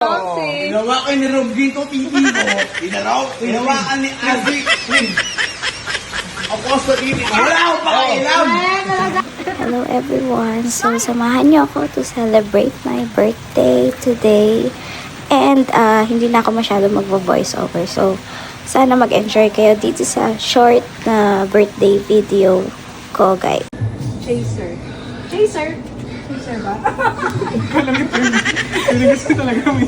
Hinawakan ni Robin to, TV mo. Hinawakan ni Azi. Ako sa TV. Wala ako pakailam. Hello everyone! So, samahan niyo ako to celebrate my birthday today. And hindi na ako masyado magvo-voice over. So, sana mag-enjoy kayo dito sa short na birthday video ko, guys. Chaser. Chaser? Chaser ba? Hindi gusto talaga kami.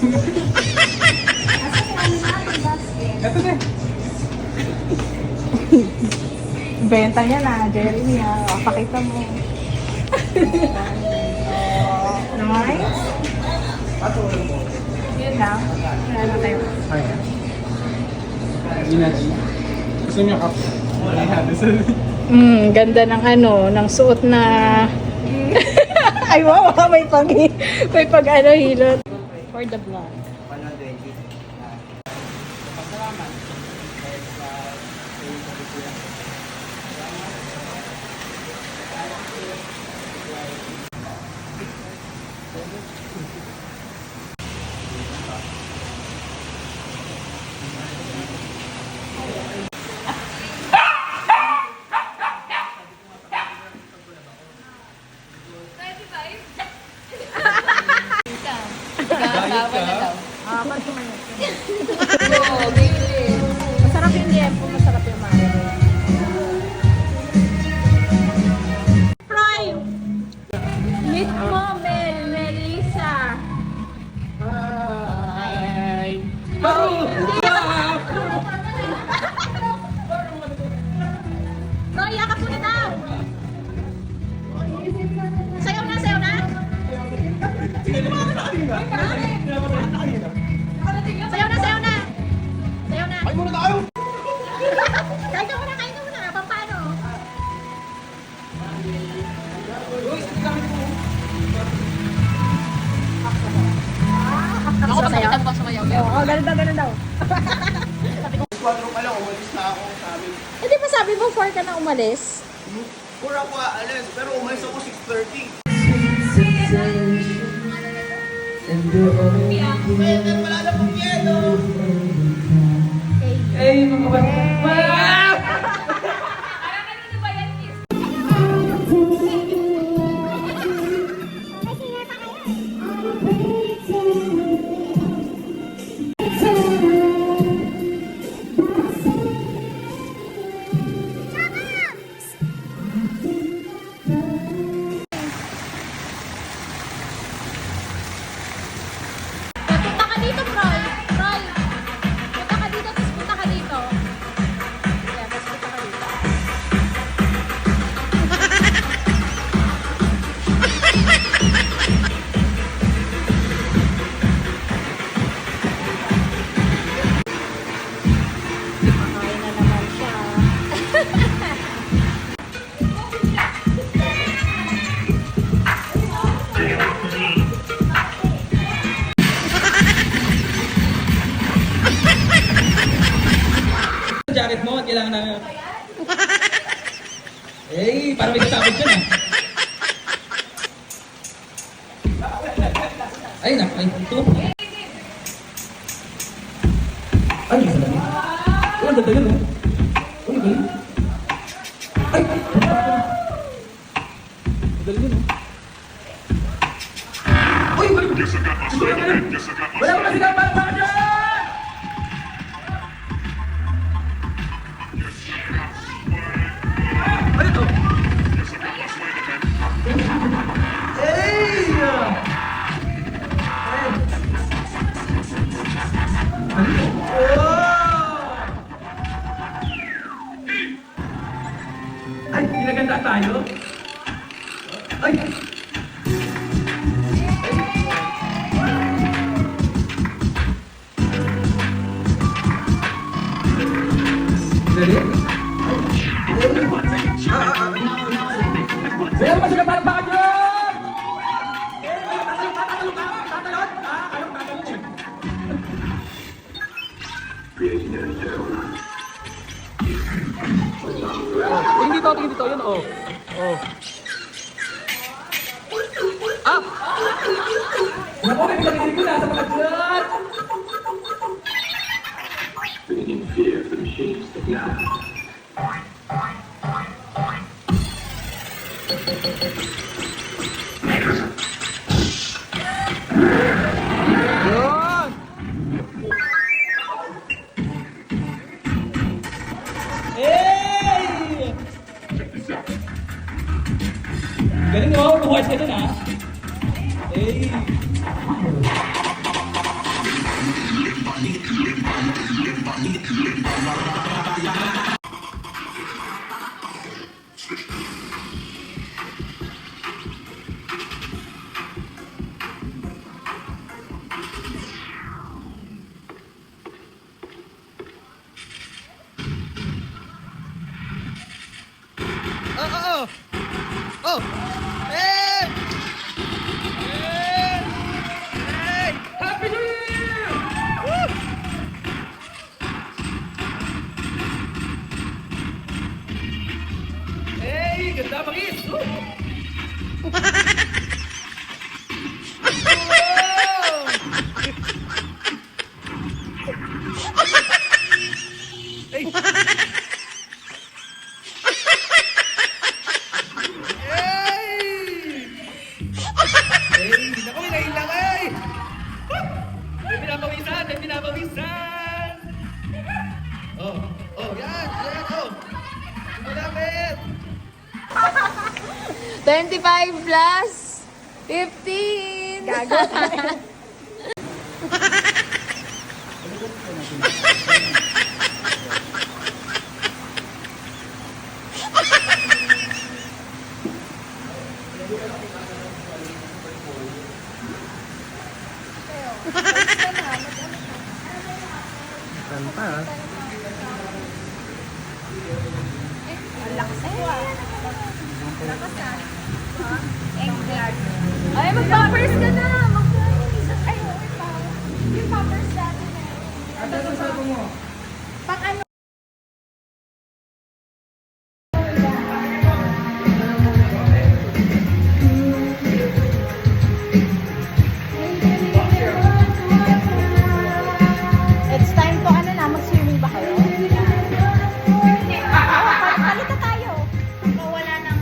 Ito na. Benta niya na, Jeremy ha. Pakita mo. Nice. Yun lang. Wala na tayo. Ayan. Ginaji. Gusto niyo kap? Ganda ng ng suot na... Ay, wow, may pag hilot. For the vlog. Masarap yung liempo, masarap yung mare. Prime! Meet mo, Melissa. Hi! Roy, yakap mo na daw! Sayaw na, sayaw na! Sayaw na, sayaw na! Sayaw na! Ay muna tayo! Kain ka muna, kain ka muna! Pampano? Ako pa sa sumayaw. Oo, ganun daw. Quadro pa lang, umalis na ako sa amin. Eh, di ba sabi mo 4 ka na umalis? Pura ko aalis, pero umalis ako 6:30. Pwede, wala na pong yelo. Ay, mga bata! Punta ka dito, Roy. Roy, punta ka dito, tapos punta ka dito. Yeah, tapos punta ka dito. Makain na naman siya. Jacket mo, kailangan na... Eh, parang may kasabot dyan ah. Ay, ito. Ay, may salamin. Oh, ang ganda yun oh. Oh, ang galing. Ay! Ang galing yun oh. Uy, ang galing! Wala mo kasi kapal pa dyan! Ano to? Hey! Ay, ginaganda tayo? Ay! Dali? Meron pa sila parang baka dyan! Tatalon ka! Tatalon! Anong tatalon yun? Tingin dito, yun oh. Oh. Ah! Naku, may pinagigil ko na sa mga dyan! Hey! Galing mo, buhay ka dun ha. Hey! Happy New Year! Woo! Hey, ganda Pangis! Woo! Naku, inahilang ay! May pinapawisan! May pinapawisan! Oh, oh, yan! Yan, oh! Malapit! 25 plus 15. Gago tayo. Ay, mag-poppers ka na! Mag-poppers! Ay, wait pa. Yung poppers natin eh. Ano sa sabi mo? Pang ano? It's time to ano na, mag-swimming ba kayo? Palit na tayo. Wala nang...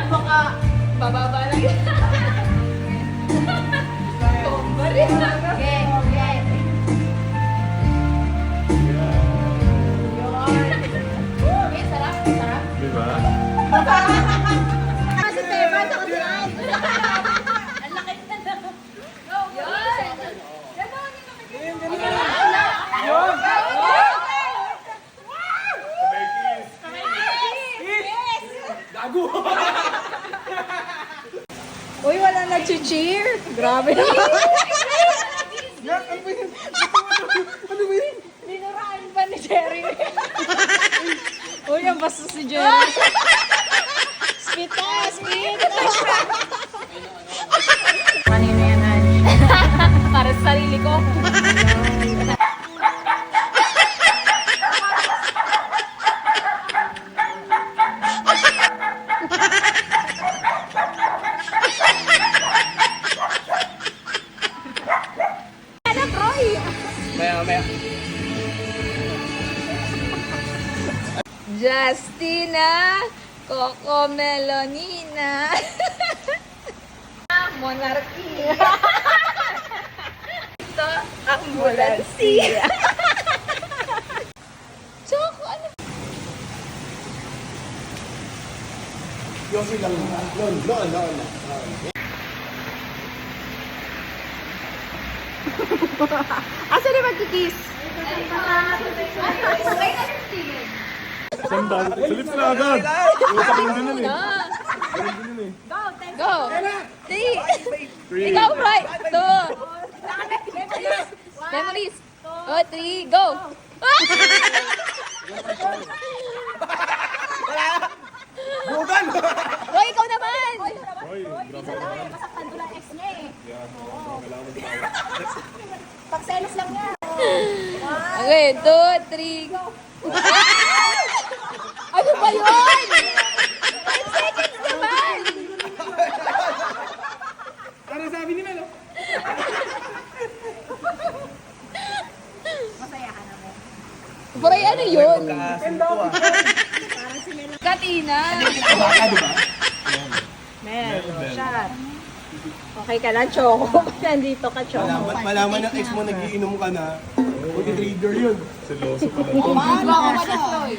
papa. Bababa lang yan. Bomba rin. Okay, okay. Okay, sarap, sarap. Diba? Kasi Peppa, sa kasiyan. Ang laki na na. Go, yun. Gago! Uy, wala nag-cheer. Grabe na. Ano ba yun? Dinuraan pa ni Jerry. Uy, ang bastos si Jerry. Spit na, spit. Kanino yan, Ange? Para sa sarili ko. Maya. Justina, Coco Melonina. Monarchy. Ito, ambulansy. Choco, ano? Yosi lang. Loon. Asa na magkikiss? Sandal. Sa lips na agad. Utak lang din yun eh. Go! Three! Ikaw, right! Two! Memories! Oh, three, go! Bugan! Hoy, ikaw naman! Hoy, grabe Minsan daw eh, masaktan ko lang ex niya eh. Oo. Pagselos lang niya. Okay, 2, 3, go. Ano ba yun? 5 seconds naman! Ano sabi ni Melo? Masaya ka naman. Paray, ano yun? Pagkaasin ko Katina. Baka, di ba? Meron, shot. Okay ka lang, Choco. Nandito ka, Choco. Malaman ng ex mo nagiinom ka na. Buti trader yun. Seloso pa lang. Baka ka na, Chloe.